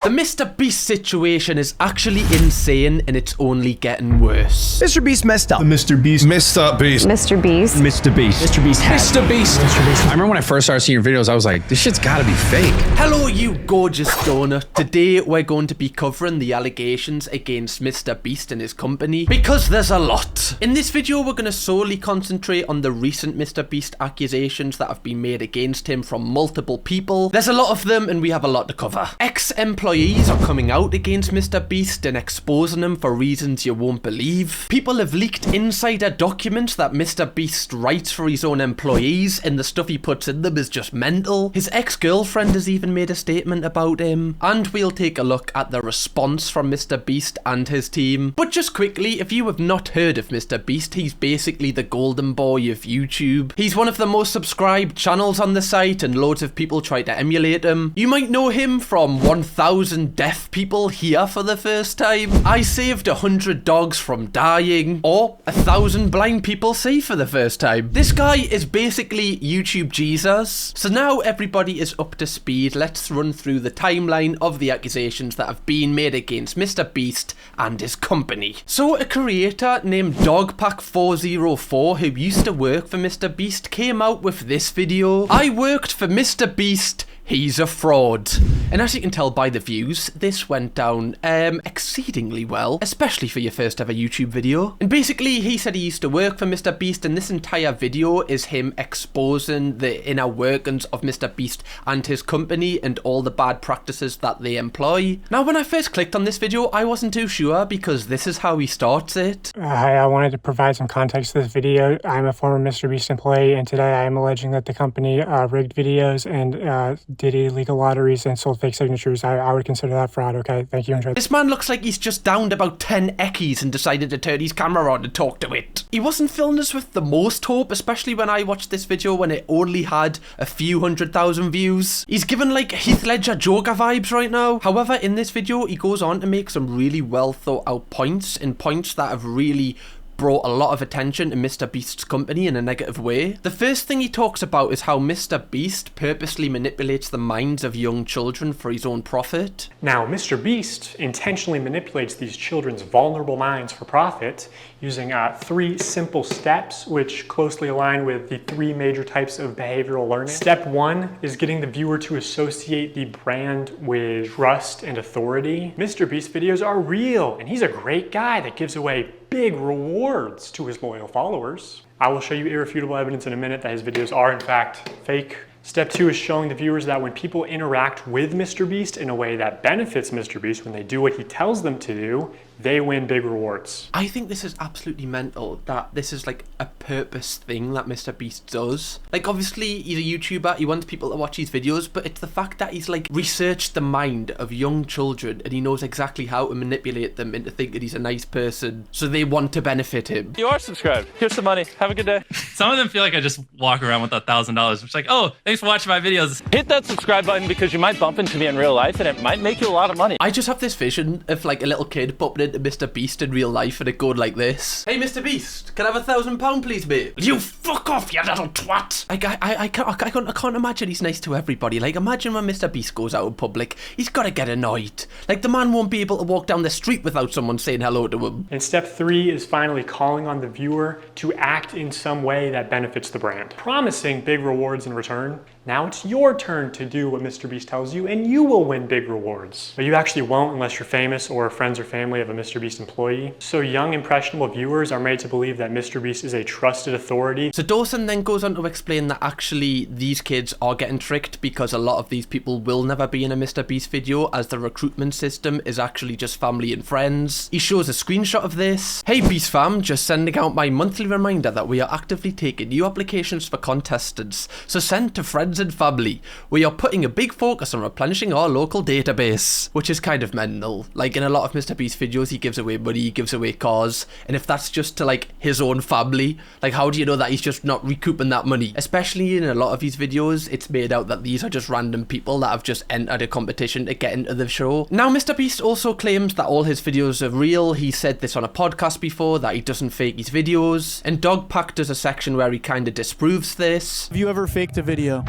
The MrBeast situation is actually insane and it's only getting worse. MrBeast messed up. The MrBeast. MrBeast. MrBeast. MrBeast. MrBeast. MrBeast. I remember when I first started seeing your videos, I was like, this shit's gotta be fake. Hello, you gorgeous donut. Today, we're going to be covering the allegations against MrBeast and his company because there's a lot. In this video, we're going to solely concentrate on the recent MrBeast accusations that have been made against him from multiple people. There's a lot of them and we have a lot to cover. Ex-employees are coming out against MrBeast and exposing him for reasons you won't believe. People have leaked insider documents that MrBeast writes for his own employees and the stuff he puts in them is just mental. His ex-girlfriend has even made a statement about him. And we'll take a look at the response from MrBeast and his team. But just quickly, if you have not heard of MrBeast, he's basically the golden boy of YouTube. He's one of the most subscribed channels on the site and loads of people try to emulate him. You might know him from 1000 deaf people here for the first time. I saved 100 dogs from dying, or 1000 blind people see for the first time. This guy is basically YouTube Jesus. So now everybody is up to speed. Let's run through the timeline of the accusations that have been made against MrBeast and his company. So a creator named Dogpack404 who used to work for MrBeast came out with this video. I worked for MrBeast. He's a fraud. And as you can tell by the views, this went down exceedingly well, especially for your first ever YouTube video. And basically, he said he used to work for MrBeast, and this entire video is him exposing the inner workings of MrBeast and his company and all the bad practices that they employ. Now, when I first clicked on this video, I wasn't too sure because this is how he starts it. Hi, I wanted to provide some context to this video. I'm a former MrBeast employee, and today I am alleging that the company rigged videos and did illegal lotteries and sold fake signatures. I would consider that fraud, okay? Thank you. Enjoy. This man looks like he's just downed about 10 eckies and decided to turn his camera on and talk to it. He wasn't filming us with the most hope, especially when I watched this video when it only had a few 100,000 views. He's given like Heath Ledger Joker vibes right now. However, in this video, he goes on to make some really well thought out points and points that have really brought a lot of attention to MrBeast's company in a negative way. The first thing he talks about is how MrBeast purposely manipulates the minds of young children for his own profit. Now, MrBeast intentionally manipulates these children's vulnerable minds for profit using 3 simple steps which closely align with the 3 major types of behavioral learning. Step 1 is getting the viewer to associate the brand with trust and authority. MrBeast videos are real, and he's a great guy that gives away big rewards to his loyal followers. I will show you irrefutable evidence in a minute that his videos are in fact fake. Step 2 is showing the viewers that when people interact with MrBeast in a way that benefits MrBeast, when they do what he tells them to do, they win big rewards. I think this is absolutely mental that this is like a purpose thing that MrBeast does. Like, obviously he's a YouTuber, he wants people to watch his videos, but it's the fact that he's like researched the mind of young children and he knows exactly how to manipulate them into thinking he's a nice person so they want to benefit him. You are subscribed. Here's some money. Have a good day. Some of them feel like I just walk around with $1,000. It's like, oh, thanks for watching my videos. Hit that subscribe button because you might bump into me in real life and it might make you a lot of money. I just have this vision of like a little kid bumping into MrBeast in real life and it going like this. Hey MrBeast, can I have £1,000 please, mate? You fuck off, you little twat! Like, I can't imagine he's nice to everybody. Like, imagine when MrBeast goes out in public, he's gotta get annoyed. Like, the man won't be able to walk down the street without someone saying hello to him. And step 3 is finally calling on the viewer to act in some way that benefits the brand, promising big rewards in return. Now it's your turn to do what MrBeast tells you and you will win big rewards. But you actually won't unless you're famous or friends or family of a MrBeast employee. So young, impressionable viewers are made to believe that MrBeast is a trusted authority. So Dawson then goes on to explain that actually these kids are getting tricked because a lot of these people will never be in a MrBeast video as the recruitment system is actually just family and friends. He shows a screenshot of this. Hey Beast fam, just sending out my monthly reminder that we are actively taking new applications for contestants. So send to friends and family. We are putting a big focus on replenishing our local database, which is kind of mental. Like, in a lot of MrBeast videos, he gives away money, he gives away cars, and if that's just to like his own family, like how do you know that he's just not recouping that money? Especially in a lot of his videos, it's made out that these are just random people that have just entered a competition to get into the show. Now, MrBeast also claims that all his videos are real. He said this on a podcast before, that he doesn't fake his videos, and Dogpack does a section where he kind of disproves this. Have you ever faked a video?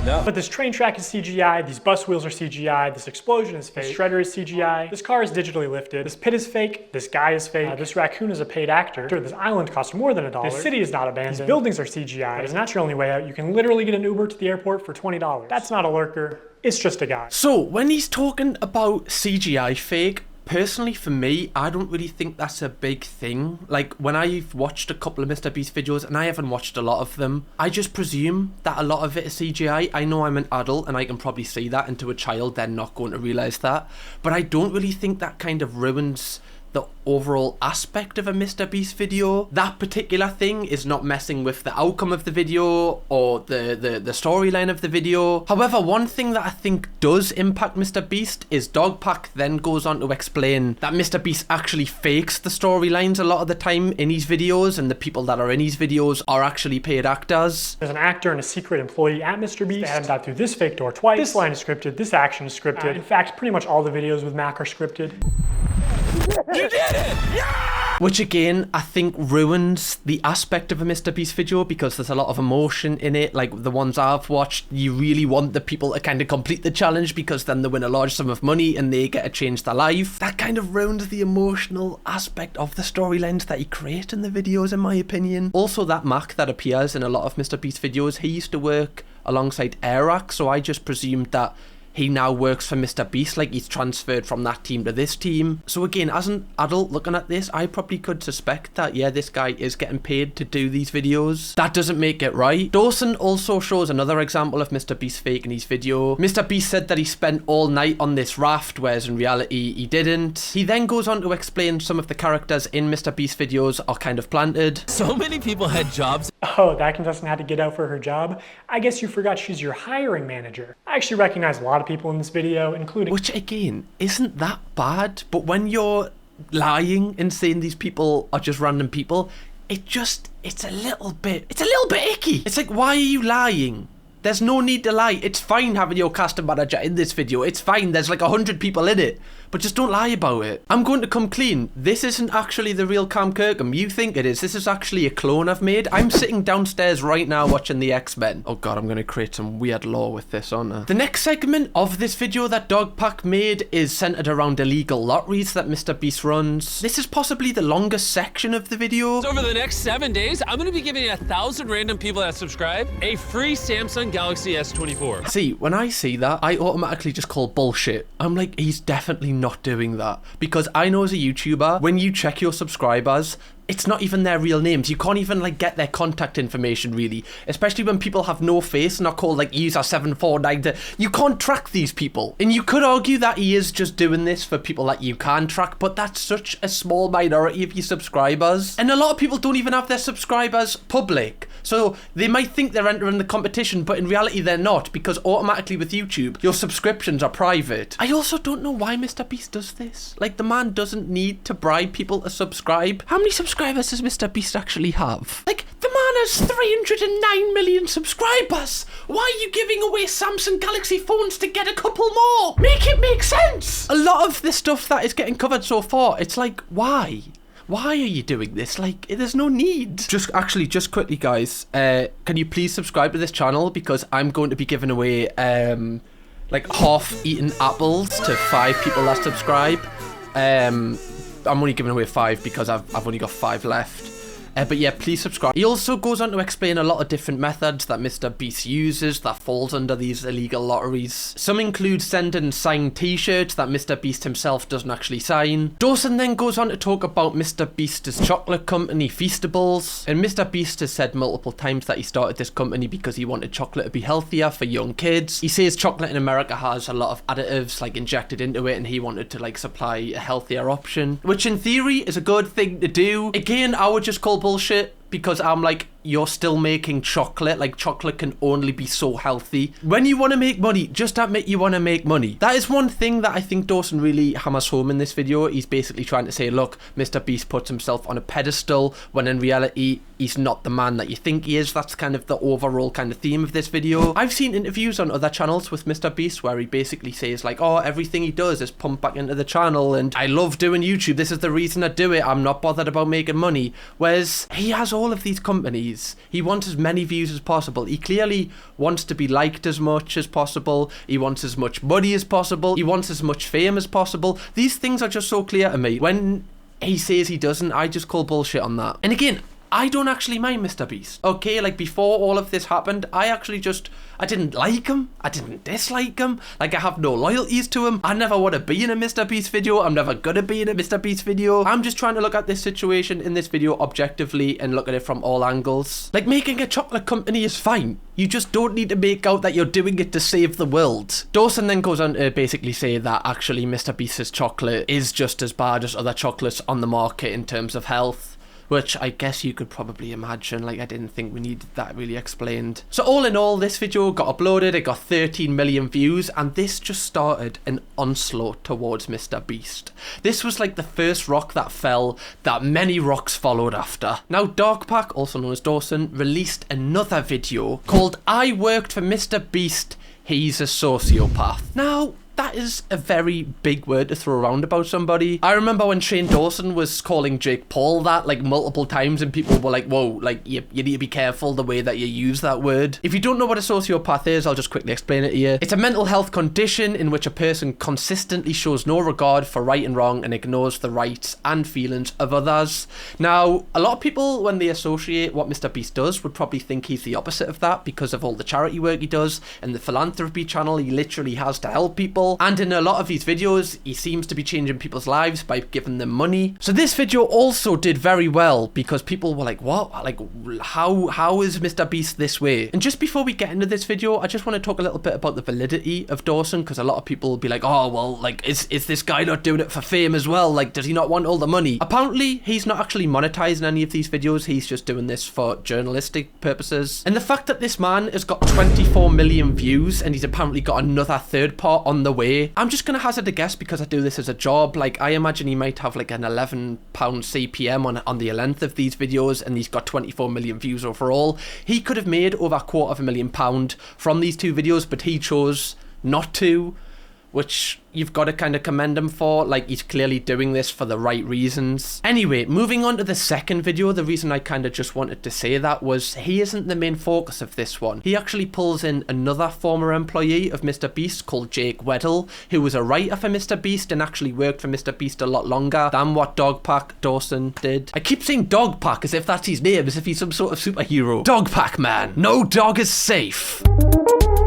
No. But this train track is CGI, these bus wheels are CGI, this explosion is fake, this shredder is CGI, this car is digitally lifted, this pit is fake, this guy is fake, this raccoon is a paid actor, this island costs more than $1, this city is not abandoned, these buildings are CGI, but it's not your only way out. You can literally get an Uber to the airport for $20. That's not a lurker, it's just a guy. So when he's talking about CGI fake, personally, for me, I don't really think that's a big thing. Like, when I've watched a couple of MrBeast videos, and I haven't watched a lot of them, I just presume that a lot of it is CGI. I know I'm an adult, and I can probably see that, and to a child, they're not going to realise that. But I don't really think that kind of ruins the overall aspect of a MrBeast video. That particular thing is not messing with the outcome of the video or the storyline of the video. However, one thing that I think does impact MrBeast is Dogpack then goes on to explain that MrBeast actually fakes the storylines a lot of the time in his videos, and the people that are in his videos are actually paid actors. There's an actor and a secret employee at MrBeast. They haven't got through this fake door twice. This line is scripted, this action is scripted. In fact, pretty much all the videos with Mac are scripted. You did it! Yeah! Which again, I think ruins the aspect of a MrBeast video because there's a lot of emotion in it. Like the ones I've watched, you really want the people to kind of complete the challenge because then they win a large sum of money and they get to change their life. That kind of ruins the emotional aspect of the storylines that he creates in the videos, in my opinion. Also, that Mac that appears in a lot of MrBeast videos, he used to work alongside Airac, so I just presumed that he now works for MrBeast, like he's transferred from that team to this team. So again, as an adult looking at this, I probably could suspect that, yeah, this guy is getting paid to do these videos. That doesn't make it right. Dawson also shows another example of MrBeast faking his video. MrBeast said that he spent all night on this raft, whereas in reality, he didn't. He then goes on to explain some of the characters in MrBeast videos are kind of planted. So many people had jobs. Oh, that contestant had to get out for her job? I guess you forgot she's your hiring manager. I actually recognize a lot of people in this video, including... Which again, isn't that bad, but when you're lying and saying these people are just random people, it's a little bit icky. It's like, why are you lying? There's no need to lie. It's fine having your casting manager in this video. It's fine. There's like 100 people in it. But just don't lie about it. I'm going to come clean. This isn't actually the real Cam Kirkham. You think it is. This is actually a clone I've made. I'm sitting downstairs right now watching the X-Men. Oh god, I'm going to create some weird lore with this, aren't I? The next segment of this video that Dogpack made is centered around illegal lotteries that MrBeast runs. This is possibly the longest section of the video. So over the next 7 days, I'm going to be giving 1,000 random people that subscribe a free Samsung Galaxy S24. See, when I see that, I automatically just call bullshit. I'm like, he's definitely not doing that, because I know as a YouTuber, when you check your subscribers, it's not even their real names. You can't even like get their contact information really, especially when people have no face and are called like user 749. You can't track these people, and you could argue that he is just doing this for people that you can track, but that's such a small minority of your subscribers, and a lot of people don't even have their subscribers public, so they might think they're entering the competition, but in reality they're not, because automatically with YouTube your subscriptions are private. I also don't know why MrBeast does this. Like, the man doesn't need to bribe people to subscribe. How many subscribers does MrBeast actually have? Like, the man has 309 million subscribers. Why are you giving away Samsung Galaxy phones to get a couple more? Make it make sense. A lot of the stuff that is getting covered so far, it's like, why? Why are you doing this? Like, there's no need. Just quickly, guys, can you please subscribe to this channel, because I'm going to be giving away like half-eaten apples to 5 people that subscribe. I'm only giving away 5 because I've only got 5 left. But yeah, please subscribe. He also goes on to explain a lot of different methods that MrBeast uses that falls under these illegal lotteries. Some include sending signed t-shirts that MrBeast himself doesn't actually sign. Dawson then goes on to talk about MrBeast's chocolate company, Feastables. And MrBeast has said multiple times that he started this company because he wanted chocolate to be healthier for young kids. He says chocolate in America has a lot of additives like injected into it, and he wanted to like supply a healthier option, which in theory is a good thing to do. Again, I would just call bullshit, because I'm like, you're still making chocolate. Like, chocolate can only be so healthy. When you want to make money, just admit you want to make money. That is one thing that I think Dawson really hammers home in this video. He's basically trying to say, look, MrBeast puts himself on a pedestal when in reality he's not the man that you think he is. That's kind of the overall kind of theme of this video. I've seen interviews on other channels with MrBeast where he basically says like, oh, everything he does is pumped back into the channel, and I love doing YouTube. This is the reason I do it. I'm not bothered about making money. Whereas he has all of these companies is. He wants as many views as possible. He clearly wants to be liked as much as possible. He wants as much money as possible. He wants as much fame as possible. These things are just so clear to me. When he says he doesn't, I just call bullshit on that. And again, I don't actually mind MrBeast. Okay, like before all of this happened, I didn't like him. I didn't dislike him. Like, I have no loyalties to him. I never want to be in a MrBeast video. I'm never gonna be in a MrBeast video. I'm just trying to look at this situation in this video objectively and look at it from all angles. Like, making a chocolate company is fine. You just don't need to make out that you're doing it to save the world. Dawson then goes on to basically say that actually MrBeast's chocolate is just as bad as other chocolates on the market in terms of health. Which I guess you could probably imagine. Like, I didn't think we needed that really explained. So all in all, this video got uploaded, it got 13 million views, and this just started an onslaught towards MrBeast. This was like the first rock that fell that many rocks followed after. Now, Dogpack, also known as Dawson, released another video called I Worked for MrBeast, He's a Sociopath. Now, that is a very big word to throw around about somebody. I remember when Shane Dawson was calling Jake Paul that like multiple times, and people were like, whoa, like you need to be careful the way that you use that word. If you don't know what a sociopath is, I'll just quickly explain it to you. It's a mental health condition in which a person consistently shows no regard for right and wrong and ignores the rights and feelings of others. Now, a lot of people, when they associate what MrBeast does, would probably think he's the opposite of that because of all the charity work he does and the philanthropy channel he literally has to help people. And in a lot of these videos, he seems to be changing people's lives by giving them money. So this video also did very well because people were like, what? Like, how is MrBeast this way? And just before we get into this video, I just want to talk a little bit about the validity of Dawson, because a lot of people will be like, oh, well, like, is this guy not doing it for fame as well? Like, does he not want all the money? Apparently, he's not actually monetizing any of these videos. He's just doing this for journalistic purposes. And the fact that this man has got 24 million views and he's apparently got another third part on the way, I'm just gonna hazard a guess because I do this as a job. Like, I imagine he might have like an £11 CPM on the length of these videos, and he's got 24 million views overall. He could have made over £250,000 from these two videos, but he chose not to, which you've got to kind of commend him for. Like, he's clearly doing this for the right reasons. Anyway, moving on to the second video, the reason I kind of just wanted to say that was he isn't the main focus of this one. He actually pulls in another former employee of MrBeast called Jake, Weddle, who was a writer for MrBeast and actually worked for MrBeast a lot longer than what Dogpack Dawson did. I keep saying Dogpack as if that's his name, as if he's some sort of superhero. Dogpack man, no dog is safe.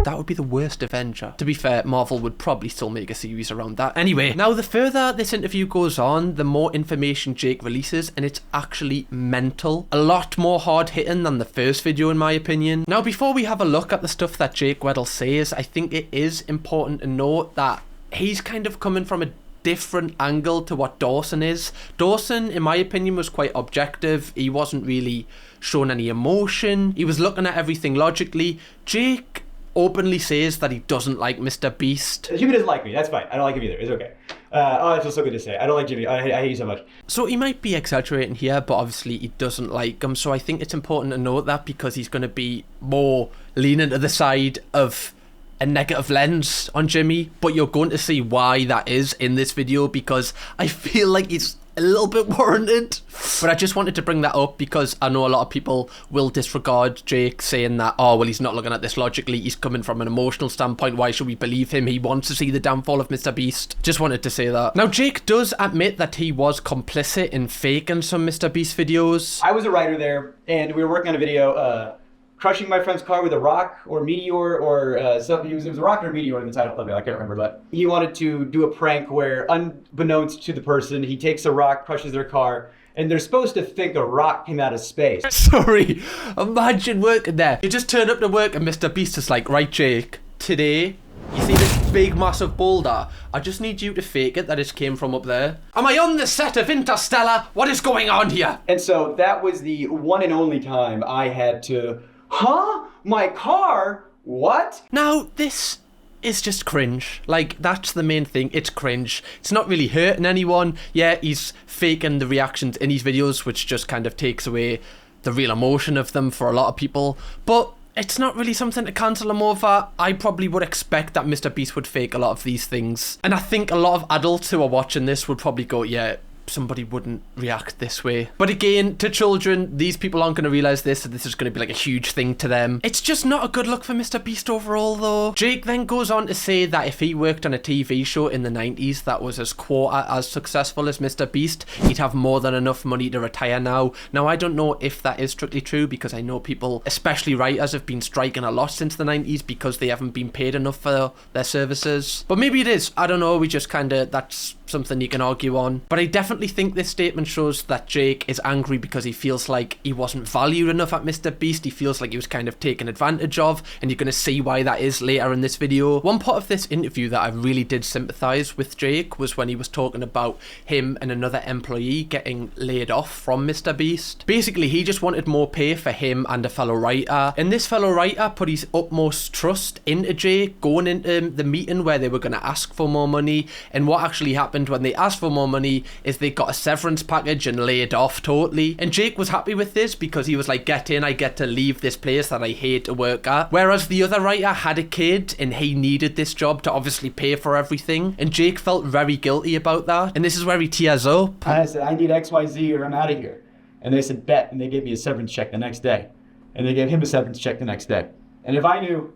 That would be the worst Avenger. To be fair, Marvel would probably still make a series around that. Anyway, now the further this interview goes on, the more information Jake releases, and it's actually mental. A lot more hard-hitting than the first video, in my opinion. Now, before we have a look at the stuff that Jake Weddle says, I think it is important to note that he's kind of coming from a different angle to what Dawson is. Dawson, in my opinion, was quite objective. He wasn't really showing any emotion. He was looking at everything logically. Jake openly says that he doesn't like MrBeast. Jimmy doesn't like me. That's fine. I don't like him either. It's okay. Oh, it feels so good to say. I don't like Jimmy. I hate you so much. So he might be exaggerating here, but obviously he doesn't like him. So I think it's important to note that because he's going to be more leaning to the side of a negative lens on Jimmy. But you're going to see why that is in this video, because I feel like it's a little bit warranted. But I just wanted to bring that up because I know a lot of people will disregard Jake, saying that, oh, well, he's not looking at this logically, he's coming from an emotional standpoint, why should we believe him, he wants to see the downfall of MrBeast. Just wanted to say that. Now, Jake does admit that he was complicit in faking some MrBeast videos. I was a writer there, and we were working on a video, crushing my friend's car with a rock or meteor or something. It was a rock or a meteor in the title of it, I can't remember, but he wanted to do a prank where, unbeknownst to the person, he takes a rock, crushes their car, and they're supposed to think a rock came out of space. Sorry, imagine working there. You just turn up to work and MrBeast is like, right, Jake, today, you see this big massive boulder? I just need you to fake it that it came from up there. Am I on the set of Interstellar? What is going on here? And so that was the one and only time I had to, huh? My car? What? Now, this is just cringe. Like, that's the main thing. It's cringe. It's not really hurting anyone. Yeah, he's faking the reactions in his videos, which just kind of takes away the real emotion of them for a lot of people. But it's not really something to cancel him over. I probably would expect that MrBeast would fake a lot of these things. And I think a lot of adults who are watching this would probably go, yeah, somebody wouldn't react this way. But again, to children, these people aren't going to realise this, so this is going to be like a huge thing to them. It's just not a good look for MrBeast overall though. Jake then goes on to say that if he worked on a TV show in the 90s that was as quarter as successful as MrBeast, he'd have more than enough money to retire now. Now, I don't know if that is strictly true, because I know people, especially writers, have been striking a lot since the 90s because they haven't been paid enough for their services. But maybe it is. I don't know. We just kind of, that's something you can argue on. But I definitely think this statement shows that Jake is angry because he feels like he wasn't valued enough at MrBeast. He feels like he was kind of taken advantage of, and you're going to see why that is later in this video. One part of this interview that I really did sympathise with Jake was when he was talking about him and another employee getting laid off from MrBeast. Basically, he just wanted more pay for him and a fellow writer, and this fellow writer put his utmost trust into Jake going into the meeting where they were going to ask for more money, and what actually happened when they asked for more money is they got a severance package and laid off totally. And Jake was happy with this because he was like, get in, I get to leave this place that I hate to work at. Whereas the other writer had a kid and he needed this job to obviously pay for everything, and Jake felt very guilty about that, and this is where he tears up. I said, I need XYZ or I'm out of here. And they said, bet, and they gave me a severance check the next day. And they gave him a severance check the next day. And if I knew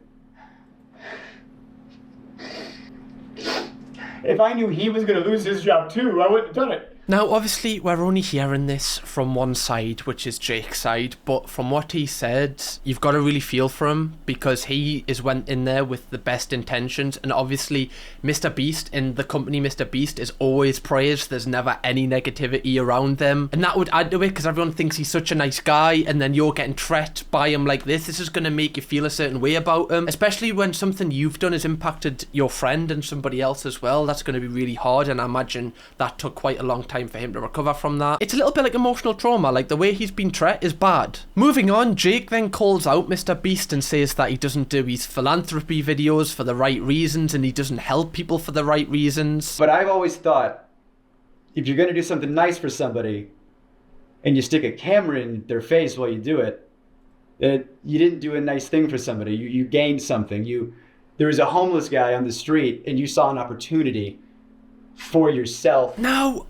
he was going to lose his job too, I wouldn't have done it. Now, obviously, we're only hearing this from one side, which is Jake's side, but from what he said, you've got to really feel for him, because he went in there with the best intentions, and obviously, MrBeast and the company MrBeast is always praised. There's never any negativity around them, and that would add to it, because everyone thinks he's such a nice guy, and then you're getting treated by him like this. This is going to make you feel a certain way about him, especially when something you've done has impacted your friend and somebody else as well. That's going to be really hard, and I imagine that took quite a long time for him to recover from that. It's a little bit like emotional trauma, like the way he's been treated is bad. Moving on, Jake then calls out MrBeast and says that he doesn't do his philanthropy videos for the right reasons, and he doesn't help people for the right reasons. But I've always thought, if you're going to do something nice for somebody and you stick a camera in their face while you do it, that you didn't do a nice thing for somebody. You gained something. There was a homeless guy on the street and you saw an opportunity for yourself. Now,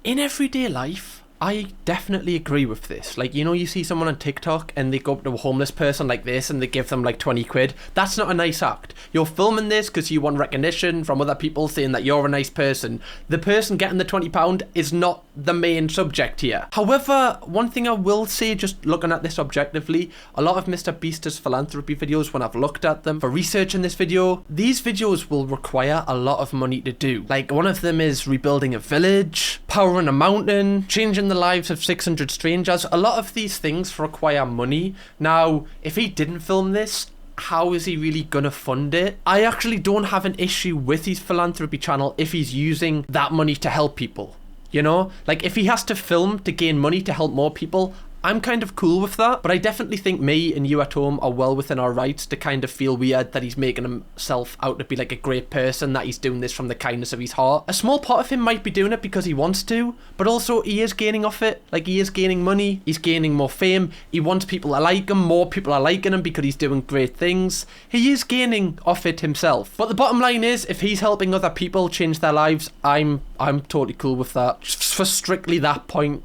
in everyday life, I definitely agree with this. Like, you know, you see someone on TikTok and they go up to a homeless person like this and they give them like 20 quid. That's not a nice act. You're filming this because you want recognition from other people saying that you're a nice person. The person getting the £20 is not the main subject here. However, one thing I will say, just looking at this objectively, a lot of MrBeast's philanthropy videos, when I've looked at them for researching this video, these videos will require a lot of money to do. Like, one of them is rebuilding a village, powering a mountain, changing the lives of 600 strangers. A lot of these things require money. Now, if he didn't film this, how is he really gonna fund it? I actually don't have an issue with his philanthropy channel if he's using that money to help people. You know, like if he has to film to gain money to help more people, I'm kind of cool with that, but I definitely think me and you at home are well within our rights to kind of feel weird that he's making himself out to be like a great person, that he's doing this from the kindness of his heart. A small part of him might be doing it because he wants to, but also he is gaining off it. Like, he is gaining money, he's gaining more fame, he wants people to like him, more people are liking him because he's doing great things. He is gaining off it himself. But the bottom line is, if he's helping other people change their lives, I'm totally cool with that. Just for strictly that point,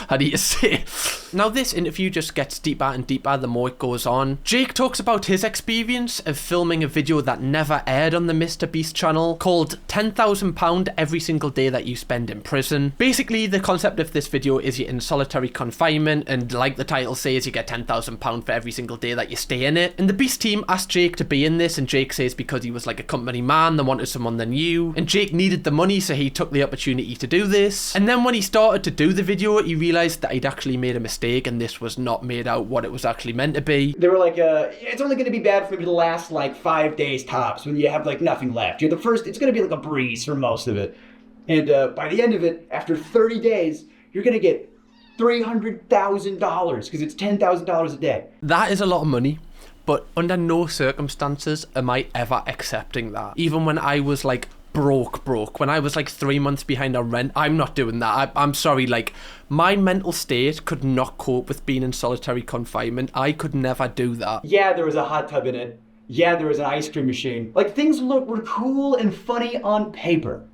I need to say. Now, this interview just gets deeper and deeper the more it goes on. Jake talks about his experience of filming a video that never aired on the MrBeast channel called £10,000 every single day that you spend in prison. Basically, the concept of this video is you're in solitary confinement, and like the title says, you get £10,000 for every single day that you stay in it. And the Beast team asked Jake to be in this, and Jake says because he was like a company man, they wanted someone they knew, and Jake needed the money, so he took the opportunity to do this. And then when he started to do the video, he realised that he'd actually made a mistake, and this was not made out what it was actually meant to be. They were like, it's only going to be bad for me to last like 5 days tops when you have like nothing left. You're the first, it's going to be like a breeze for most of it. And by the end of it, after 30 days, you're going to get $300,000 because it's $10,000 a day. That is a lot of money. But under no circumstances am I ever accepting that. Even when I was like broke, when I was like 3 months behind on rent, I'm not doing that. I'm sorry, like, my mental state could not cope with being in solitary confinement. I could never do that. Yeah, there was a hot tub in it. Yeah, there was an ice cream machine. Like, things were cool and funny on paper.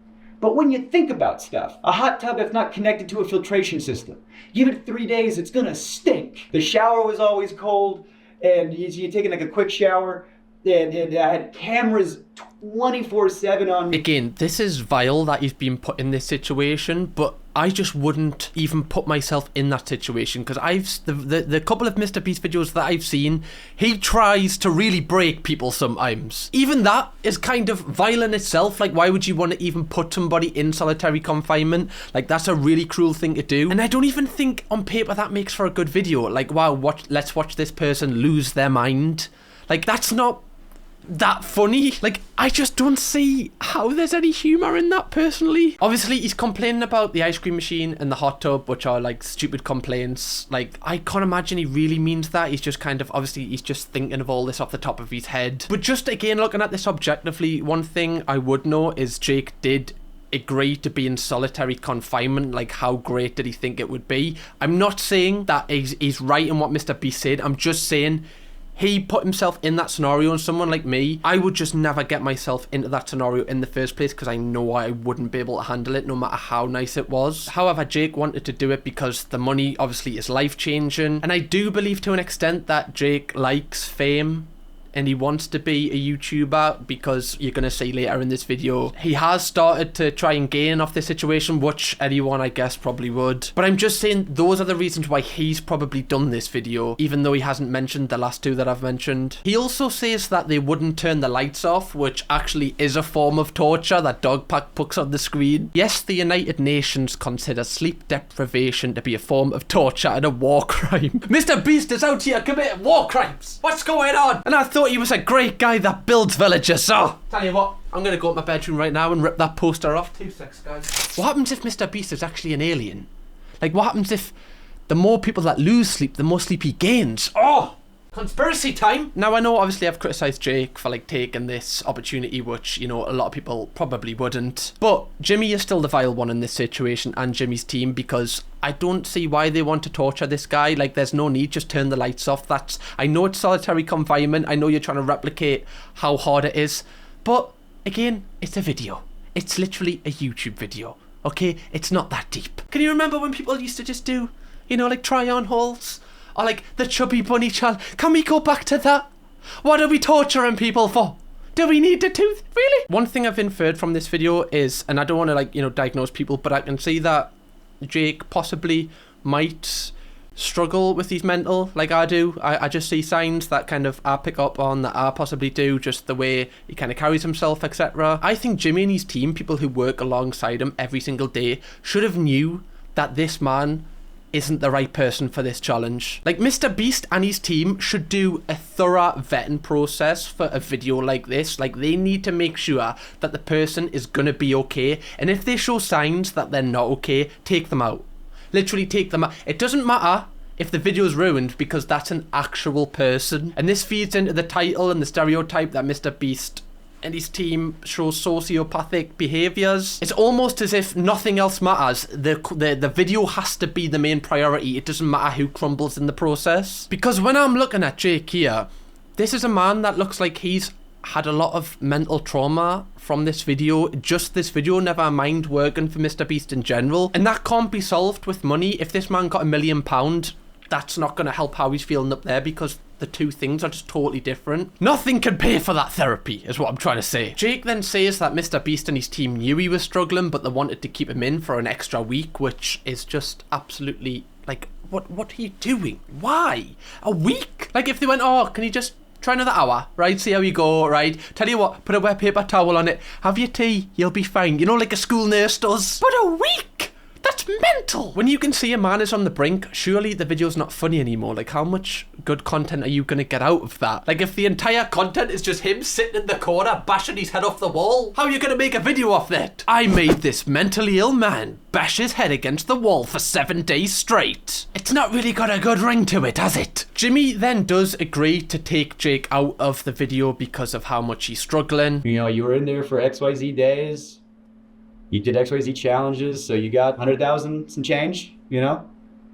But when you think about stuff, a hot tub that's not connected to a filtration system, give it 3 days, it's gonna stink. The shower was always cold, and you're taking like a quick shower, and I had cameras 24/7 on me. Again, this is vile that he's been put in this situation, but I just wouldn't even put myself in that situation, because the couple of MrBeast videos that I've seen, he tries to really break people sometimes. Even that is kind of vile in itself. Like, why would you want to even put somebody in solitary confinement? Like, that's a really cruel thing to do. And I don't even think on paper that makes for a good video. Like, wow, let's watch this person lose their mind. Like, that's not that funny. Like, I just don't see how there's any humor in that personally. Obviously, he's complaining about the ice cream machine and the hot tub, which are like stupid complaints. Like, I can't imagine he really means that. He's just kind of, obviously he's just thinking of all this off the top of his head. But just again, looking at this objectively, one thing I would know is Jake did agree to be in solitary confinement. Like, how great did he think it would be? I'm not saying that he's right in what MrBeast said. I'm just saying he put himself in that scenario, and someone like me, I would just never get myself into that scenario in the first place, because I know I wouldn't be able to handle it no matter how nice it was. However, Jake wanted to do it because the money obviously is life-changing, and I do believe to an extent that Jake likes fame and he wants to be a YouTuber, because you're going to see later in this video, he has started to try and gain off this situation, which anyone I guess probably would. But I'm just saying those are the reasons why he's probably done this video, even though he hasn't mentioned the last two that I've mentioned. He also says that they wouldn't turn the lights off, which actually is a form of torture that Dogpack puts on the screen. Yes, the United Nations consider sleep deprivation to be a form of torture and a war crime. MrBeast is out here committing war crimes. What's going on? And I thought he was a great guy that builds villages, so tell you what, I'm gonna go to my bedroom right now and rip that poster off. 2 seconds, guys. What happens if MrBeast is actually an alien? Like, what happens if the more people that lose sleep, the more sleep he gains? Oh! Conspiracy time! Now, I know obviously I've criticised Jake for like taking this opportunity, which, you know, a lot of people probably wouldn't. But Jimmy is still the vile one in this situation, and Jimmy's team, because I don't see why they want to torture this guy. Like, there's no need, just turn the lights off. I know it's solitary confinement, I know you're trying to replicate how hard it is, but again, it's a video. It's literally a YouTube video, okay? It's not that deep. Can you remember when people used to just do, you know, like try-on hauls? Or like the Chubby Bunny challenge? Can we go back to that? What are we torturing people for? Do we need the tooth? Really? One thing I've inferred from this video is, and I don't want to like, you know, diagnose people, but I can see that Jake possibly might struggle with his mental like I do. I just see signs that kind of I pick up on, that I possibly do, just the way he kind of carries himself, etc. I think Jimmy and his team, people who work alongside him every single day, should have knew that this man isn't the right person for this challenge. Like, MrBeast and his team should do a thorough vetting process for a video like this. Like, they need to make sure that the person is gonna be okay, and if they show signs that they're not okay, take them out. Literally take them out. It doesn't matter if the video's ruined, because that's an actual person. And this feeds into the title and the stereotype that MrBeast and his team shows sociopathic behaviours. It's almost as if nothing else matters. The video has to be the main priority. It doesn't matter who crumbles in the process. Because when I'm looking at Jake here, this is a man that looks like he's had a lot of mental trauma from this video. Just this video, never mind working for MrBeast in general. And that can't be solved with money. If this man got £1 million, that's not going to help how he's feeling up there, because the two things are just totally different. Nothing can pay for that therapy, is what I'm trying to say. Jake then says that MrBeast and his team knew he was struggling, but they wanted to keep him in for an extra week, which is just absolutely, like, what are you doing? Why? A week? Like, if they went, oh, can you just try another hour, right? See how you go, right? Tell you what, put a wet paper towel on it, have your tea, you'll be fine. You know, like a school nurse does. But a week? That's mental! When you can see a man is on the brink, surely the video's not funny anymore. Like, how much good content are you gonna get out of that? Like, if the entire content is just him sitting in the corner bashing his head off the wall, how are you gonna make a video off that? I made this mentally ill man bash his head against the wall for 7 days straight. It's not really got a good ring to it, has it? Jimmy then does agree to take Jake out of the video because of how much he's struggling. You know, you were in there for XYZ days. You did XYZ challenges, so you got 100,000 some change, you know,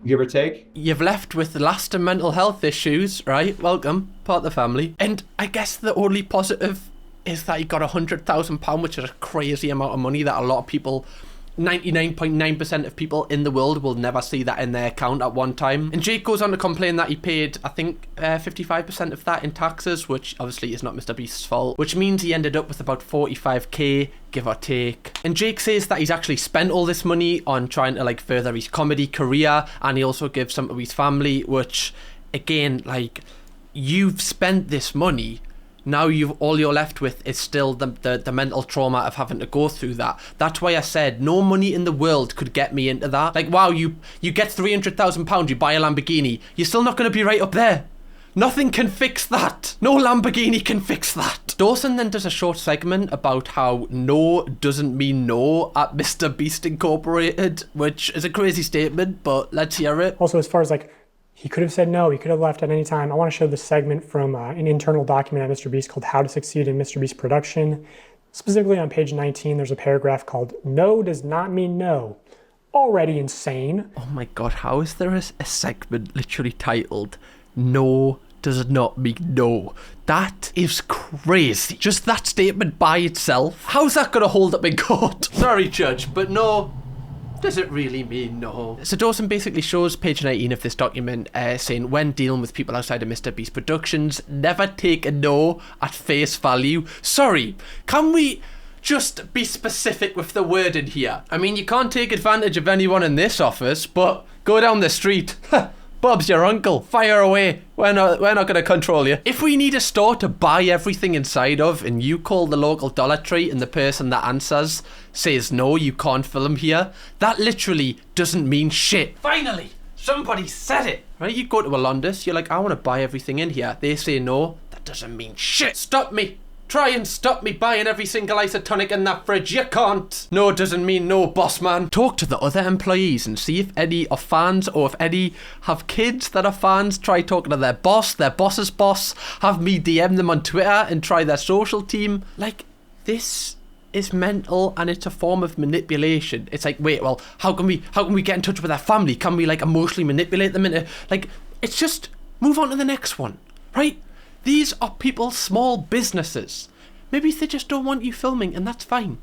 give or take. You've left with lasting mental health issues, right? Welcome, part of the family. And I guess the only positive is that he got £100,000, which is a crazy amount of money that a lot of people, 99.9% of people in the world will never see that in their account at one time. And Jake goes on to complain that he paid, I think, 55% of that in taxes, which obviously is not MrBeast's fault, which means he ended up with about 45k, give or take. And Jake says that he's actually spent all this money on trying to like further his comedy career, and he also gives some to his family, which again, like, you've spent this money. Now all you're left with is still the mental trauma of having to go through that. That's why I said no money in the world could get me into that. Like, wow, you get £300,000, you buy a Lamborghini, you're still not going to be right up there. Nothing can fix that. No Lamborghini can fix that. Dawson then does a short segment about how no doesn't mean no at MrBeast Incorporated, which is a crazy statement, but let's hear it. Also, as far as like, he could have said no, he could have left at any time. I want to show this segment from an internal document at MrBeast called How to Succeed in MrBeast Production. Specifically on page 19, there's a paragraph called No does not mean no. Already insane. Oh my god, how is there a segment literally titled No does not mean no? That is crazy. Just that statement by itself. How's that going to hold up in court? Sorry, Judge, but no. Does it really mean no? So Dawson basically shows page 19 of this document saying when dealing with people outside of MrBeast Productions, never take a no at face value. Sorry, can we just be specific with the wording here? I mean, you can't take advantage of anyone in this office, but go down the street. Bob's your uncle. Fire away. We're not going to control you. If we need a store to buy everything inside of and you call the local Dollar Tree and the person that answers says no, you can't film here, that literally doesn't mean shit. Finally, somebody said it. Right? You go to a Londis, you're like, I want to buy everything in here. They say no. That doesn't mean shit. Stop me. Try and stop me buying every single isotonic in that fridge. You can't. No doesn't mean no, boss man. Talk to the other employees and see if any are fans or if any have kids that are fans. Try talking to their boss's boss. Have me DM them on Twitter and try their social team. Like, this is mental and it's a form of manipulation. It's like, wait, well, how can we get in touch with their family? Can we like emotionally manipulate them into, like, it's just move on to the next one, right? These are people's small businesses. Maybe they just don't want you filming and that's fine,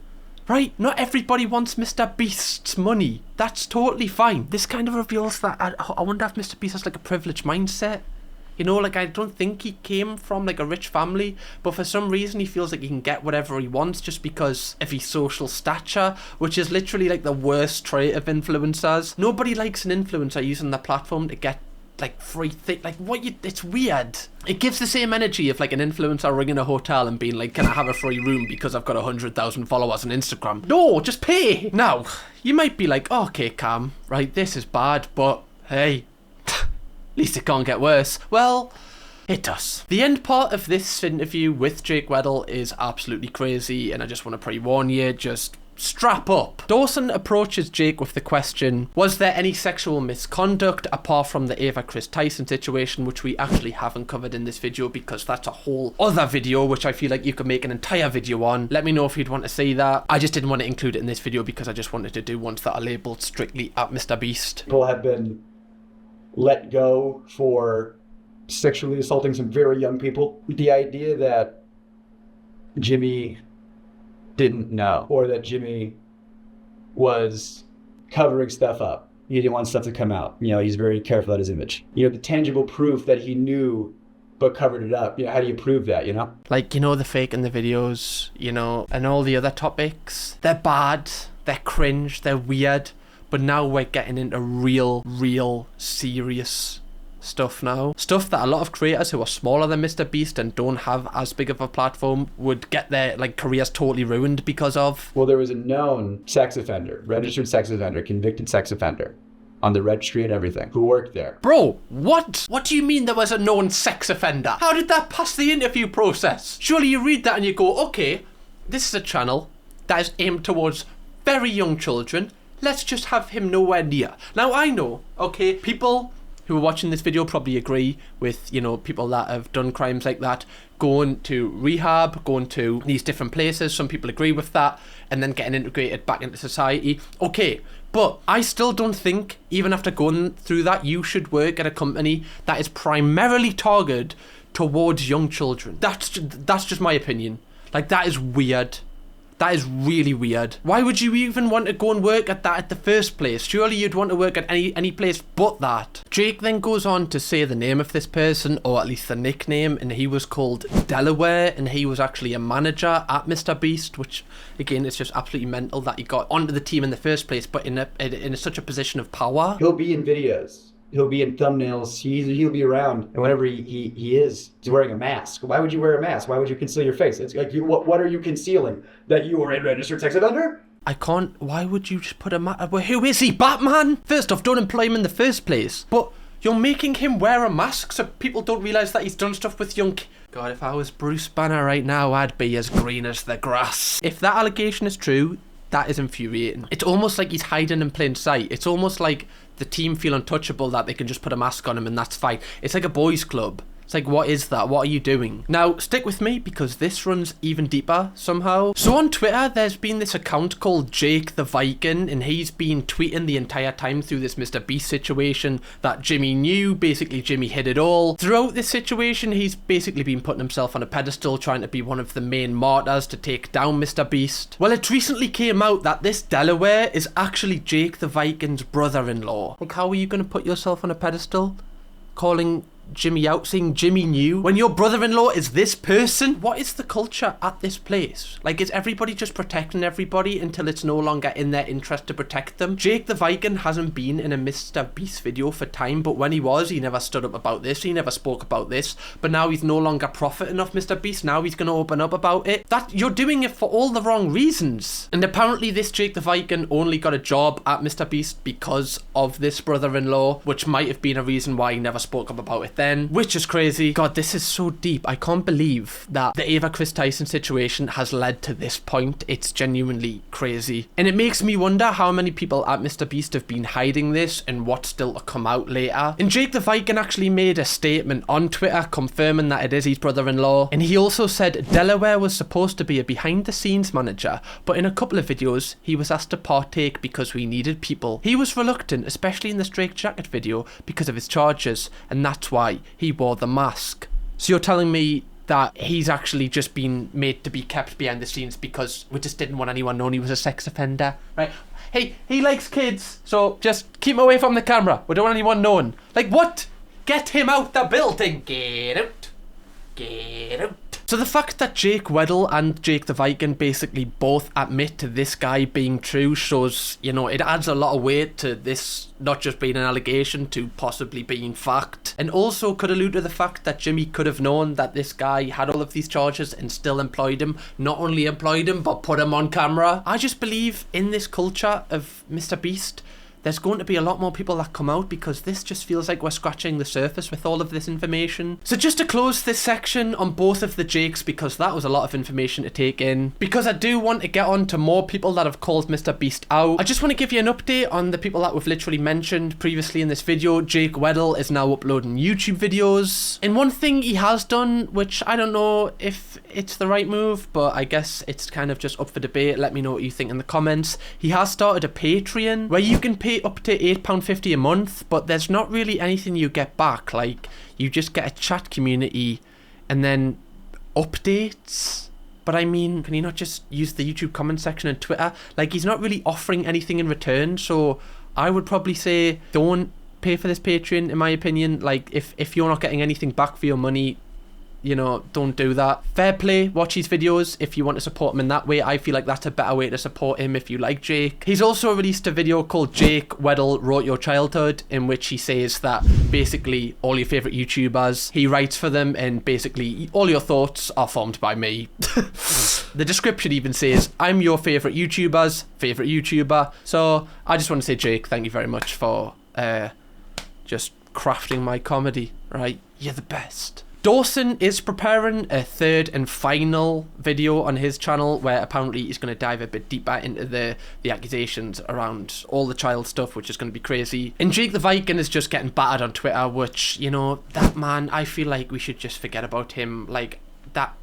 right? Not everybody wants MrBeast's money. That's totally fine. This kind of reveals that I wonder if MrBeast has like a privileged mindset. You know, like, I don't think he came from like a rich family, but for some reason he feels like he can get whatever he wants just because of his social stature, which is literally like the worst trait of influencers. Nobody likes an influencer using their platform to get like free thing, like it's weird. It gives the same energy of like an influencer ringing a hotel and being like, can I have a free room because I've got 100,000 followers on Instagram? No, just pay. Now, you might be like, oh, okay, Cam, right, this is bad, but hey, at least it can't get worse. Well, it does. The end part of this interview with Jake Weddle is absolutely crazy, and I just want to pre-warn you, just strap up. Dawson approaches Jake with the question, was there any sexual misconduct apart from the Ava Chris Tyson situation, which we actually haven't covered in this video because that's a whole other video which I feel like you could make an entire video on. Let me know if you'd want to see that. I just didn't want to include it in this video because I just wanted to do ones that are labelled strictly at MrBeast. People have been let go for sexually assaulting some very young people. The idea that Jimmy didn't know, or that Jimmy was covering stuff up. He didn't want stuff to come out. You know, he's very careful about his image. You know, the tangible proof that he knew but covered it up. You know, how do you prove that, you know? Like, you know, the fake in the videos, you know, and all the other topics. They're bad, they're cringe, they're weird, but now we're getting into real serious stuff now. Stuff that a lot of creators who are smaller than MrBeast and don't have as big of a platform would get their like careers totally ruined because of. Well, there was a known sex offender, registered sex offender, convicted sex offender on the registry and everything, who worked there. Bro, what? What do you mean there was a known sex offender? How did that pass the interview process? Surely you read that and you go, okay, this is a channel that is aimed towards very young children. Let's just have him nowhere near. Now I know, okay, people who are watching this video probably agree with, you know, people that have done crimes like that, going to rehab, going to these different places. Some people agree with that, and then getting integrated back into society. Okay, but I still don't think, even after going through that, you should work at a company that is primarily targeted towards young children. That's just my opinion. Like, that is weird. That is really weird. Why would you even want to go and work at that at the first place? Surely you'd want to work at any place but that. Jake then goes on to say the name of this person, or at least the nickname, and he was called Delaware, and he was actually a manager at MrBeast, which, again, is just absolutely mental that he got onto the team in the first place, but in such a position of power. He'll be in videos. He'll be in thumbnails. He'll be around. And whenever he is, he's wearing a mask. Why would you wear a mask? Why would you conceal your face? It's like, what are you concealing? That you are a registered sex offender? I can't. Why would you just put a mask? Well, who is he? Batman? First off, don't employ him in the first place. But you're making him wear a mask so people don't realise that he's done stuff with young God, if I was Bruce Banner right now, I'd be as green as the grass. If that allegation is true, that is infuriating. It's almost like he's hiding in plain sight. It's almost like the team feel untouchable, that they can just put a mask on him and that's fine. It's like a boys' club. It's like, what is that? What are you doing? Now, stick with me because this runs even deeper somehow. So on Twitter, there's been this account called Jake the Viking, and he's been tweeting the entire time through this MrBeast situation that Jimmy knew. Basically, Jimmy hid it all. Throughout this situation, he's basically been putting himself on a pedestal, trying to be one of the main martyrs to take down MrBeast. Well, it recently came out that this Delaware is actually Jake the Viking's brother-in-law. Like, how are you going to put yourself on a pedestal? Calling Jimmy out, saying Jimmy knew when your brother-in-law is this person? What is the culture at this place? Like, is everybody just protecting everybody until it's no longer in their interest to protect them? Jake the Viking hasn't been in a MrBeast video for time, but when he was, he never stood up about this, he never spoke about this, but now he's no longer profiting off MrBeast. Now he's going to open up about it. That you're doing it for all the wrong reasons. And apparently this Jake the Viking only got a job at MrBeast because of this brother-in-law, which might have been a reason why he never spoke up about it then, which is crazy. God, this is so deep. I can't believe that the Ava Chris Tyson situation has led to this point. It's genuinely crazy. And it makes me wonder how many people at MrBeast have been hiding this and what's still to come out later. And Jake the Viking actually made a statement on Twitter confirming that it is his brother-in-law. And he also said Delaware was supposed to be a behind-the-scenes manager, but in a couple of videos, he was asked to partake because we needed people. He was reluctant, especially in the Straight Jacket video, because of his charges, and that's why he wore the mask. So you're telling me that he's actually just been made to be kept behind the scenes because we just didn't want anyone knowing he was a sex offender, right? Hey, he likes kids, so just keep him away from the camera. We don't want anyone knowing. Like, what? Get him out the building. Get out. Get out. So the fact that Jake Weddle and Jake the Viking basically both admit to this guy being true shows, you know, it adds a lot of weight to this not just being an allegation to possibly being fact. And also could allude to the fact that Jimmy could have known that this guy had all of these charges and still employed him. Not only employed him, but put him on camera. I just believe in this culture of MrBeast, there's going to be a lot more people that come out because this just feels like we're scratching the surface with all of this information. So just to close this section on both of the Jakes, because that was a lot of information to take in, because I do want to get on to more people that have called MrBeast out, I just want to give you an update on the people that we've literally mentioned previously in this video. Jake Weddle is now uploading YouTube videos. And one thing he has done, which I don't know if it's the right move, but I guess it's kind of just up for debate. Let me know what you think in the comments. He has started a Patreon where you can pay up to £8.50 a month, but there's not really anything you get back. Like, you just get a chat community and then updates. But I mean, can you not just use the YouTube comment section and Twitter? Like, he's not really offering anything in return, so I would probably say don't pay for this Patreon, in my opinion. Like, if you're not getting anything back for your money, you know, don't do that. Fair play, watch his videos if you want to support him in that way. I feel like that's a better way to support him if you like Jake. He's also released a video called Jake Weddle Wrote Your Childhood, in which he says that basically all your favourite YouTubers, he writes for them, and basically all your thoughts are formed by me. The description even says, I'm your favourite YouTuber's favourite YouTuber. So I just want to say, Jake, thank you very much for just crafting my comedy, right? You're the best. Dawson is preparing a third and final video on his channel where apparently he's going to dive a bit deeper into the accusations around all the child stuff, which is going to be crazy. And Jake the Viking is just getting battered on Twitter, which, you know, that man, I feel like we should just forget about him. Like, that,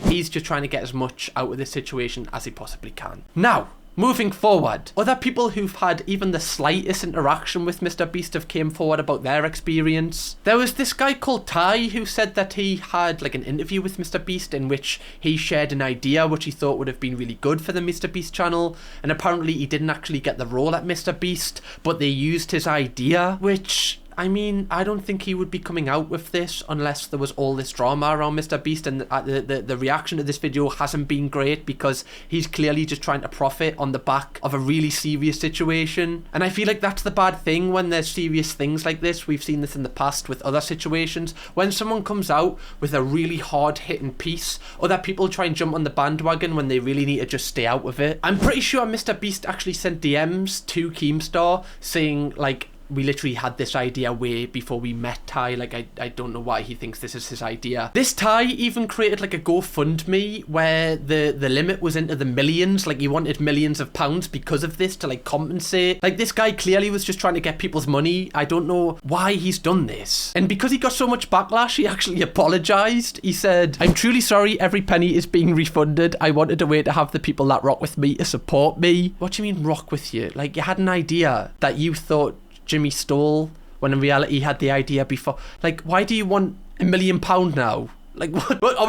he's just trying to get as much out of this situation as he possibly can. Now, Moving forward, other people who've had even the slightest interaction with MrBeast have came forward about their experience. There was this guy called Ty who said that he had like an interview with MrBeast in which he shared an idea which he thought would have been really good for the MrBeast channel, and apparently he didn't actually get the role at MrBeast, but they used his idea, which... I mean, I don't think he would be coming out with this unless there was all this drama around MrBeast, and the reaction to this video hasn't been great because he's clearly just trying to profit on the back of a really serious situation. And I feel like that's the bad thing when there's serious things like this. We've seen this in the past with other situations. When someone comes out with a really hard-hitting piece, other people try and jump on the bandwagon when they really need to just stay out of it. I'm pretty sure MrBeast actually sent DMs to Keemstar saying, like, we literally had this idea way before we met Ty. Like, I don't know why he thinks this is his idea. This Ty even created like a GoFundMe where the limit was into the millions. Like, he wanted millions of pounds because of this to like compensate. Like, this guy clearly was just trying to get people's money. I don't know why he's done this. And because he got so much backlash, he actually apologized. He said, "I'm truly sorry, every penny is being refunded. I wanted a way to have the people that rock with me to support me." What do you mean rock with you? Like, you had an idea that you thought Jimmy stole when in reality he had the idea before. Like, why do you want £1 million now? Like, what are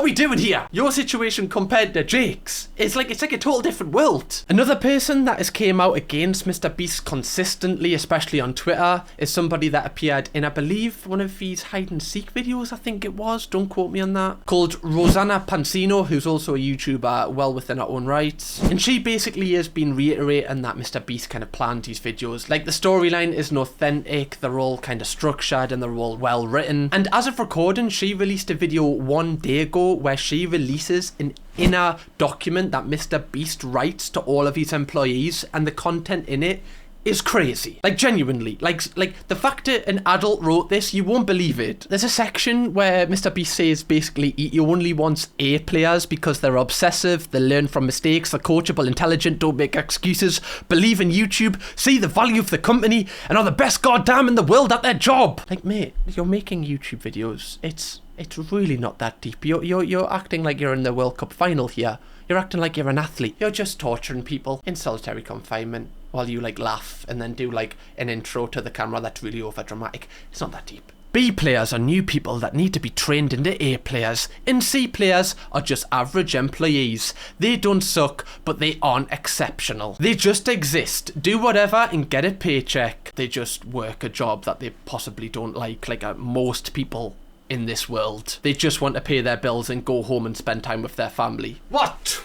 we doing here? Your situation compared to Jake's, it's like a total different world. Another person that has came out against MrBeast consistently, especially on Twitter, is somebody that appeared in, I believe, one of these hide and seek videos, I think it was, don't quote me on that, called Rosanna Pansino, who's also a YouTuber well within her own rights. And she basically has been reiterating that MrBeast kind of planned these videos. Like, the storyline isn't authentic, they're all kind of structured and they're all well written. And as of recording, she released a video one day ago where she releases an inner document that MrBeast writes to all of his employees, and the content in it is crazy. Like, genuinely. Like the fact that an adult wrote this, you won't believe it. There's a section where MrBeast says basically he only wants A players because they're obsessive, they learn from mistakes, they're coachable, intelligent, don't make excuses, believe in YouTube, see the value of the company, and are the best goddamn in the world at their job. Like, mate, you're making YouTube videos. It's really not that deep. You're acting like you're in the World Cup final here. You're acting like you're an athlete. You're just torturing people in solitary confinement while you like laugh and then do like an intro to the camera that's really over dramatic. It's not that deep. B players are new people that need to be trained into A players, and C players are just average employees. They don't suck, but they aren't exceptional. They just exist, do whatever and get a paycheck. They just work a job that they possibly don't like most people in this world. They just want to pay their bills and go home and spend time with their family. What?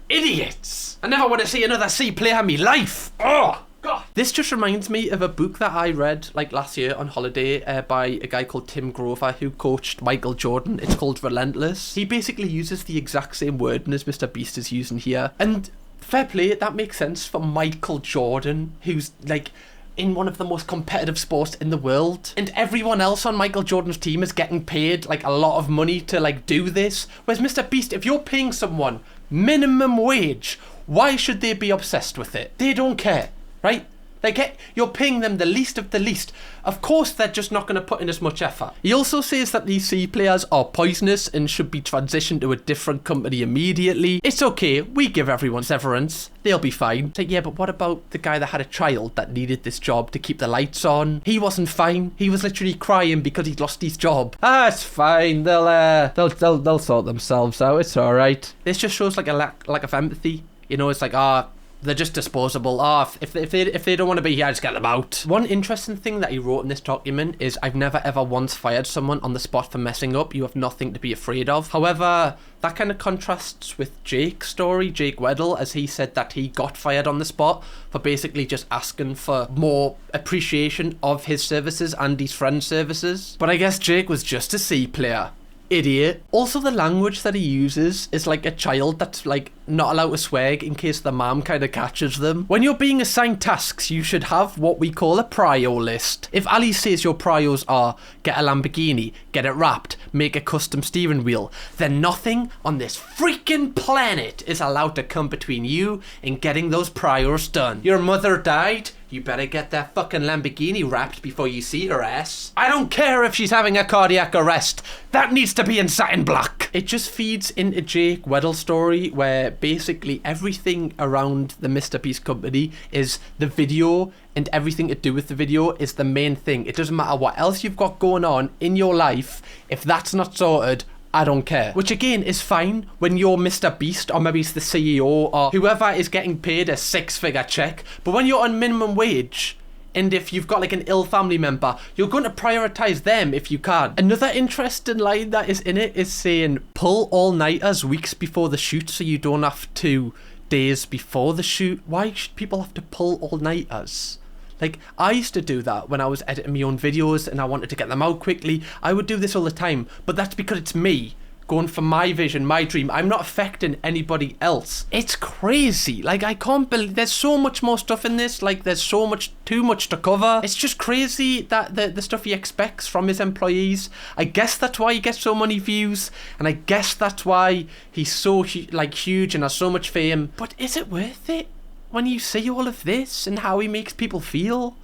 Idiots! I never want to see another C player in my life. Oh, God. This just reminds me of a book that I read like last year on holiday by a guy called Tim Grover who coached Michael Jordan. It's called Relentless. He basically uses the exact same wording as MrBeast is using here. And fair play, that makes sense for Michael Jordan, who's like in one of the most competitive sports in the world, and everyone else on Michael Jordan's team is getting paid like a lot of money to like do this. Whereas MrBeast, if you're paying someone minimum wage, why should they be obsessed with it? They don't care, right? Like, you're paying them the least of the least. Of course, they're just not going to put in as much effort. He also says that these C players are poisonous and should be transitioned to a different company immediately. It's okay, we give everyone severance. They'll be fine. It's like, yeah, but what about the guy that had a child that needed this job to keep the lights on? He wasn't fine. He was literally crying because he'd lost his job. It's fine. They'll sort themselves out. It's all right. This just shows like a lack of empathy. You know, it's like, they're just disposable. If they don't want to be here, just get them out. One interesting thing that he wrote in this document is, I've never ever once fired someone on the spot for messing up. You have nothing to be afraid of. However, that kind of contrasts with Jake's story, Jake Weddle, as he said that he got fired on the spot for basically just asking for more appreciation of his services and his friend's services. But I guess Jake was just a C player. Idiot. Also, the language that he uses is like a child that's like not allowed to swear in case the mom kind of catches them. When you're being assigned tasks, you should have what we call a prio list. If Ali says your prios are get a Lamborghini, get it wrapped, make a custom steering wheel, then nothing on this freaking planet is allowed to come between you and getting those priors done. Your mother died? You better get that fucking Lamborghini wrapped before you see her ass. I don't care if she's having a cardiac arrest. That needs to be in satin black. It just feeds into Jake weddle story where basically everything around the MrBeast company is the video, and everything to do with the video is the main thing. It doesn't matter what else you've got going on in your life. If that's not sorted, I don't care. Which again is fine when you're MrBeast, or maybe it's the CEO or whoever is getting paid a 6-figure check. But when you're on minimum wage, and if you've got like an ill family member, you're going to prioritize them if you can. Another interesting line that is in it is saying pull all-nighters weeks before the shoot so you don't have to days before the shoot. Why should people have to pull all-nighters? Like, I used to do that when I was editing my own videos and I wanted to get them out quickly. I would do this all the time, but that's because it's me going for my vision, my dream. I'm not affecting anybody else. It's crazy. Like, I can't believe there's so much more stuff in this. Like, there's so much, too much to cover. It's just crazy that the stuff he expects from his employees. I guess that's why he gets so many views, and I guess that's why he's so huge and has so much fame. But is it worth it when you see all of this and how he makes people feel?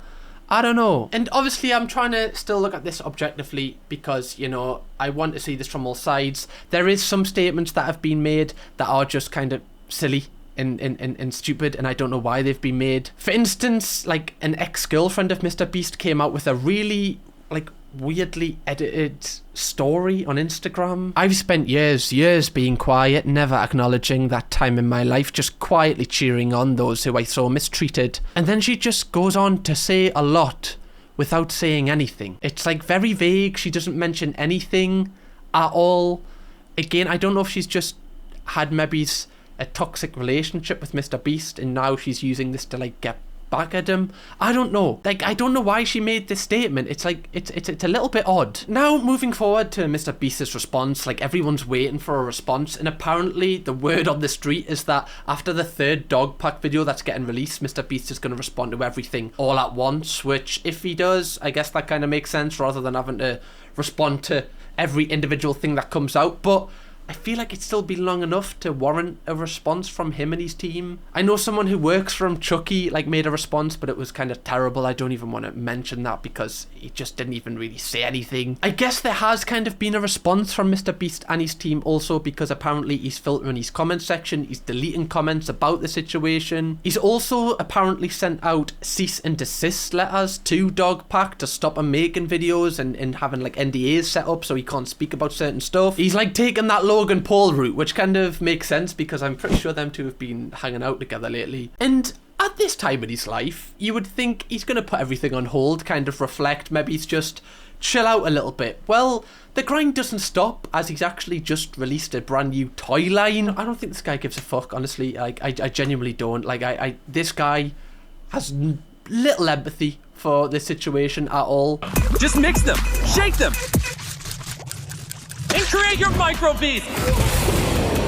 I don't know. And obviously I'm trying to still look at this objectively because, you know, I want to see this from all sides. There is some statements that have been made that are just kind of silly and stupid, and I don't know why they've been made. For instance, like an ex-girlfriend of MrBeast came out with a really like weirdly edited story on Instagram. I've spent years being quiet, never acknowledging that time in my life, just quietly cheering on those who I saw mistreated. And then she just goes on to say a lot without saying anything. It's like very vague. She doesn't mention anything at all. Again, I don't know if she's just had maybe a toxic relationship with MrBeast and now she's using this to like get back at him. I don't know. Like, I don't know why she made this statement. It's like it's a little bit odd. Now moving forward to MrBeast's response, like everyone's waiting for a response, and apparently the word on the street is that after the 3rd Dogpack video that's getting released, MrBeast is going to respond to everything all at once, which if he does, I guess that kind of makes sense rather than having to respond to every individual thing that comes out. But I feel like it's still been long enough to warrant a response from him and his team. I know someone who works for him, Chucky, like made a response, but it was kind of terrible. I don't even want to mention that because he just didn't even really say anything. I guess there has kind of been a response from MrBeast and his team also, because apparently he's filtering his comment section, he's deleting comments about the situation. He's also apparently sent out cease and desist letters to Dogpack to stop him making videos and having like NDAs set up so he can't speak about certain stuff. He's like taking that Logan Paul route, which kind of makes sense because I'm pretty sure them two have been hanging out together lately. And at this time in his life, you would think he's going to put everything on hold, kind of reflect, maybe he's just chill out a little bit. Well, the grind doesn't stop, as he's actually just released a brand new toy line. I don't think this guy gives a fuck, honestly. Like, I genuinely don't. Like, this guy has little empathy for this situation at all. Just mix them, shake them, and create your MrBeast.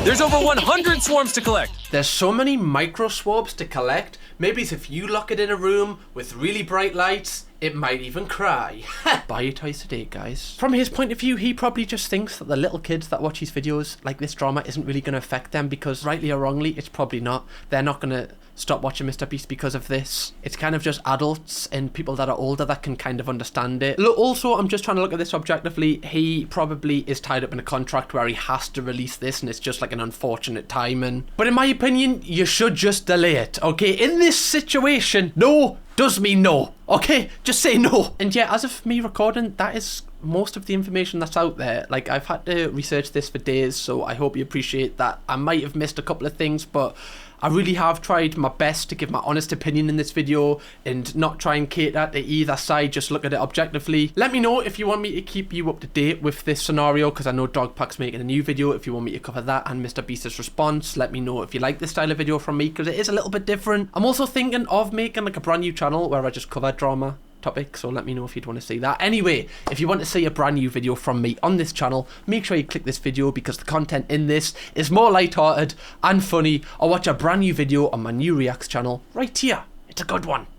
There's over 100 swarms to collect. There's so many micro swabs to collect. Maybe if you lock it in a room with really bright lights, it might even cry. Buy your toys today, guys. From his point of view, he probably just thinks that the little kids that watch his videos, like this drama, isn't really going to affect them because rightly or wrongly, it's probably not. They're not going to stop watching MrBeast because of this. It's kind of just adults and people that are older that can kind of understand it. Look, also, I'm just trying to look at this objectively. He probably is tied up in a contract where he has to release this and it's just like an unfortunate timing. But in my opinion, you should just delay it, okay? In this situation, no does mean no, okay? Just say no. And yeah, as of me recording, that is most of the information that's out there. Like, I've had to research this for days, so I hope you appreciate that. I might have missed a couple of things, but I really have tried my best to give my honest opinion in this video and not try and cater to either side, just look at it objectively. Let me know if you want me to keep you up to date with this scenario, because I know Dogpack's making a new video. If you want me to cover that and MrBeast's response, let me know if you like this style of video from me, because it is a little bit different. I'm also thinking of making like a brand new channel where I just cover drama topic, so let me know if you'd want to see that. Anyway, if you want to see a brand new video from me on this channel, make sure you click this video because the content in this is more lighthearted and funny, or watch a brand new video on my new Reacts channel right here. It's a good one.